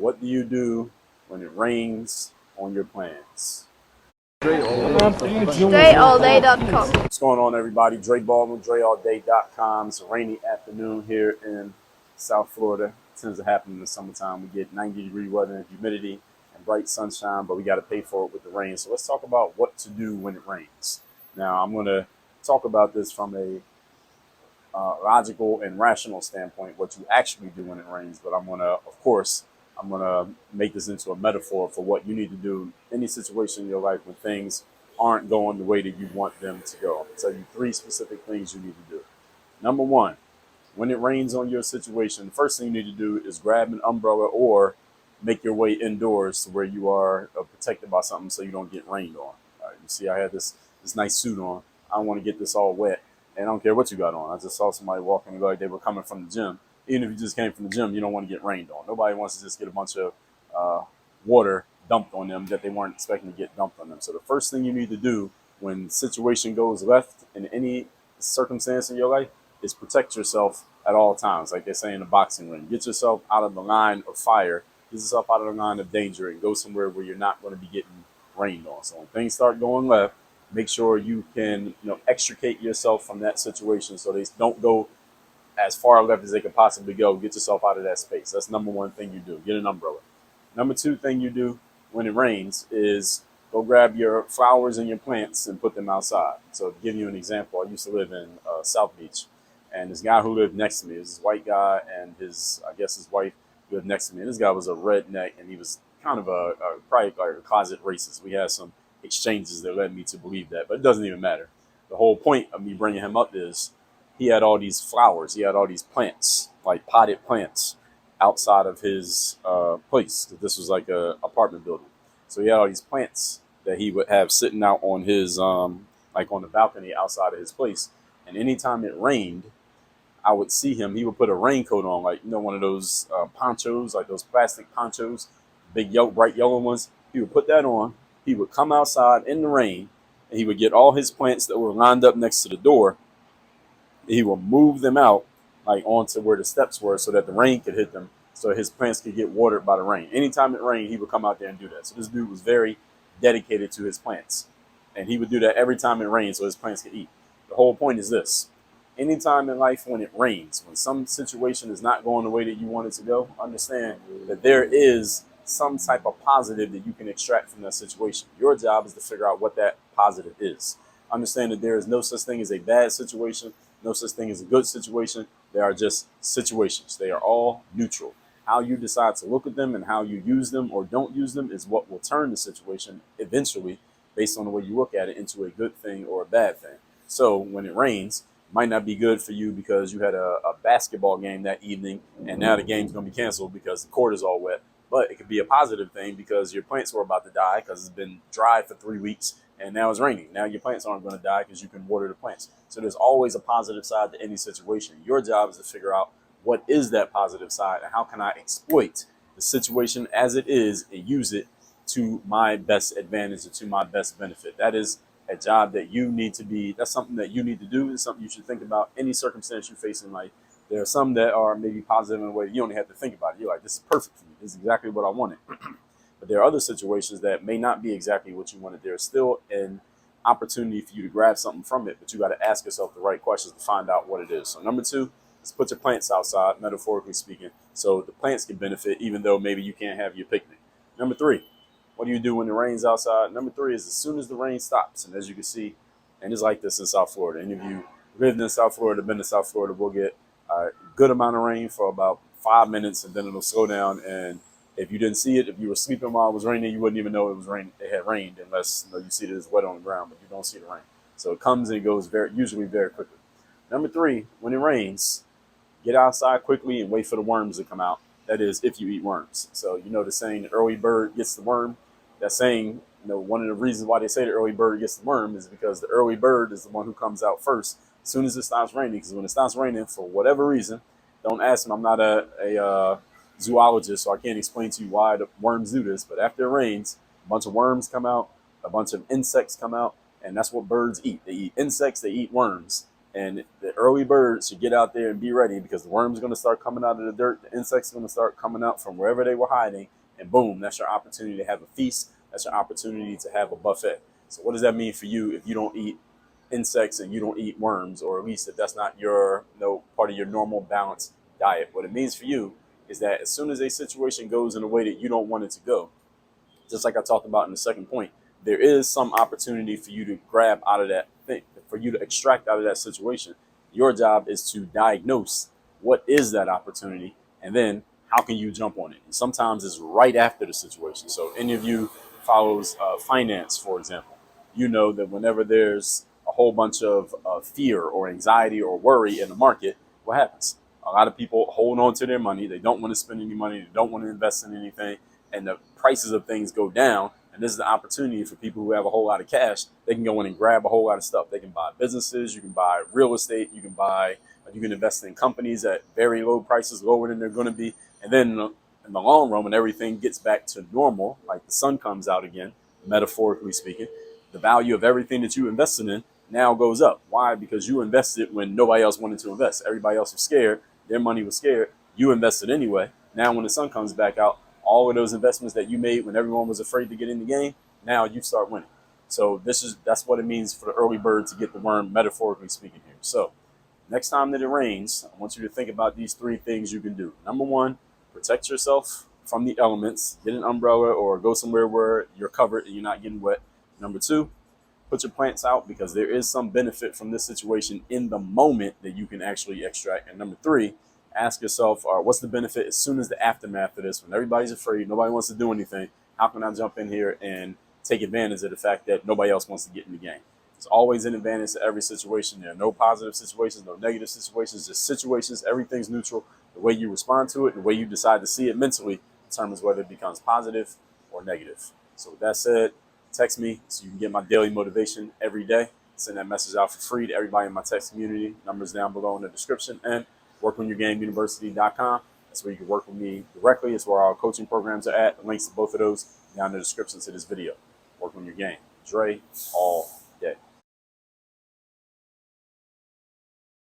What do you do when it rains on your plans? DreAllDay.com. What's going on, everybody? Dre Baldwin, DreAllDay.com. It's a rainy afternoon here in South Florida. It tends to happen in the summertime. We get 90-degree weather and humidity and bright sunshine, but we got to pay for it with the rain. So let's talk about what to do when it rains. Now, I'm going to talk about this from a logical and rational standpoint, what you actually do when it rains. But I'm gonna make this into a metaphor for what you need to do in any situation in your life when things aren't going the way that you want them to go. I'll tell you three specific things you need to do. Number one, when it rains on your situation, the first thing you need to do is grab an umbrella or make your way indoors to where you are protected by something so you don't get rained on. All right, you see, I had this nice suit on. I don't want to get this all wet, and I don't care what you got on. I just saw somebody walking like they were coming from the gym. Even if you just came from the gym, you don't want to get rained on. Nobody wants to just get a bunch of water dumped on them that they weren't expecting to get dumped on them. So the first thing you need to do when the situation goes left in any circumstance in your life is protect yourself at all times. Like they say in a boxing ring, get yourself out of the line of fire, get yourself out of the line of danger, and go somewhere where you're not going to be getting rained on. So when things start going left, make sure you can extricate yourself from that situation so they don't go as far left as they could possibly go. Get yourself out of that space. That's number one thing you do. Get an umbrella. Number two thing you do when it rains is go grab your flowers and your plants and put them outside. So to give you an example, I used to live in South Beach, and this guy who lived next to me, this white guy, and his wife lived next to me. And this guy was a redneck, and he was kind of probably like a closet racist. We had some exchanges that led me to believe that, but it doesn't even matter. The whole point of me bringing him up is he had all these flowers, he had all these plants, like potted plants, outside of his place. This was like a apartment building, so he had all these plants that he would have sitting out on his like on the balcony outside of his place. And anytime it rained, I would see him. He would put a raincoat on, like one of those ponchos, like those plastic ponchos, big yellow, bright yellow ones. He would put that on. He would come outside in the rain, and he would get all his plants that were lined up next to the door. He would move them out like onto where the steps were so that the rain could hit them, so his plants could get watered by the rain. Anytime it rained, he would come out there and do that. So this dude was very dedicated to his plants, and he would do that every time it rained so his plants could eat. The whole point is this: anytime in life when it rains, when some situation is not going the way that you want it to go, understand that there is some type of positive that you can extract from that situation. Your job is to figure out what that positive is. Understand that there is no such thing as a bad situation, no such thing as a good situation. They are just situations. They are all neutral. How you decide to look at them and how you use them or don't use them is what will turn the situation eventually, based on the way you look at it, into a good thing or a bad thing. So when it rains, it might not be good for you because you had a basketball game that evening and now the game's going to be canceled because the court is all wet. But it could be a positive thing because your plants were about to die because it's been dry for 3 weeks and now it's raining. Now your plants aren't going to die because you can water the plants. So there's always a positive side to any situation. Your job is to figure out what is that positive side and how can I exploit the situation as it is and use it to my best advantage and to my best benefit. That is a job that you need to be, that's something that you need to do. It's something you should think about any circumstance you face in life. There are some that are maybe positive in a way you don't have to think about it. You're like, this is perfect for me. This is exactly what I wanted. But there are other situations that may not be exactly what you wanted. There's still an opportunity for you to grab something from it, but you got to ask yourself the right questions to find out what it is. So number two is put your plants outside, metaphorically speaking, so the plants can benefit even though maybe you can't have your picnic. Number three, what do you do when it rains outside? Number three is as soon as the rain stops, and as you can see, and it's like this in South Florida. Any of you lived in South Florida, been to South Florida, will get a good amount of rain for about 5 minutes, and then it'll slow down. And if you didn't see it, if you were sleeping while it was raining, you wouldn't even know it was raining. It had rained unless you see that it's wet on the ground, but you don't see the rain. So it comes and goes usually very quickly. Number three, when it rains, get outside quickly and wait for the worms to come out. That is, if you eat worms. So the saying, the early bird gets the worm. That saying, one of the reasons why they say the early bird gets the worm is because the early bird is the one who comes out first as soon as it stops raining. Because when it stops raining, for whatever reason, don't ask me. I'm not a zoologist, so I can't explain to you why the worms do this. But after it rains, a bunch of worms come out, a bunch of insects come out, and that's what birds eat. They eat insects, they eat worms. And the early birds should get out there and be ready, because the worms are going to start coming out of the dirt. The insects are going to start coming out from wherever they were hiding. And boom, that's your opportunity to have a feast. That's your opportunity to have a buffet. So what does that mean for you if you don't eat insects and you don't eat worms, or at least if that's not your part of your normal balanced diet? What it means for you is that as soon as a situation goes in a way that you don't want it to go, just like I talked about in the second point, there is some opportunity for you to grab out of that thing, for you to extract out of that situation. Your job is to diagnose what is that opportunity, and then how can you jump on it. And sometimes it's right after the situation. So any of you follows finance, for example, you know that whenever there's a whole bunch of fear or anxiety or worry in the market, what happens? A lot of people hold on to their money. They don't want to spend any money. They don't want to invest in anything. And the prices of things go down. And this is the opportunity for people who have a whole lot of cash. They can go in and grab a whole lot of stuff. They can buy businesses. You can buy real estate. You can invest in companies at very low prices, lower than they're going to be. And then in the long run, when everything gets back to normal, like the sun comes out again, metaphorically speaking, the value of everything that you invested in now goes up. Why? Because you invested when nobody else wanted to invest. Everybody else was scared. Their money was scared. You invested anyway. Now when the sun comes back out, all of those investments that you made when everyone was afraid to get in the game, now you start winning. So that's what it means for the early bird to get the worm, metaphorically speaking here. So next time that it rains, I want you to think about these three things you can do. Number one, protect yourself from the elements. Get an umbrella or go somewhere where you're covered and you're not getting wet. Number two, put your plants out, because there is some benefit from this situation in the moment that you can actually extract. And number three, ask yourself, what's the benefit as soon as the aftermath of this, when everybody's afraid, nobody wants to do anything? How can I jump in here and take advantage of the fact that nobody else wants to get in the game? There's always an advantage to every situation. There are no positive situations, no negative situations, just situations. Everything's neutral. The way you respond to it, the way you decide to see it mentally, determines whether it becomes positive or negative. So with that said, text me so you can get my daily motivation every day. Send that message out for free to everybody in my text community. Numbers down below in the description. And workonyourgameuniversity.com. That's where you can work with me directly. It's where our coaching programs are at. The links to both of those down in the description to this video. Work on your game. Dre, all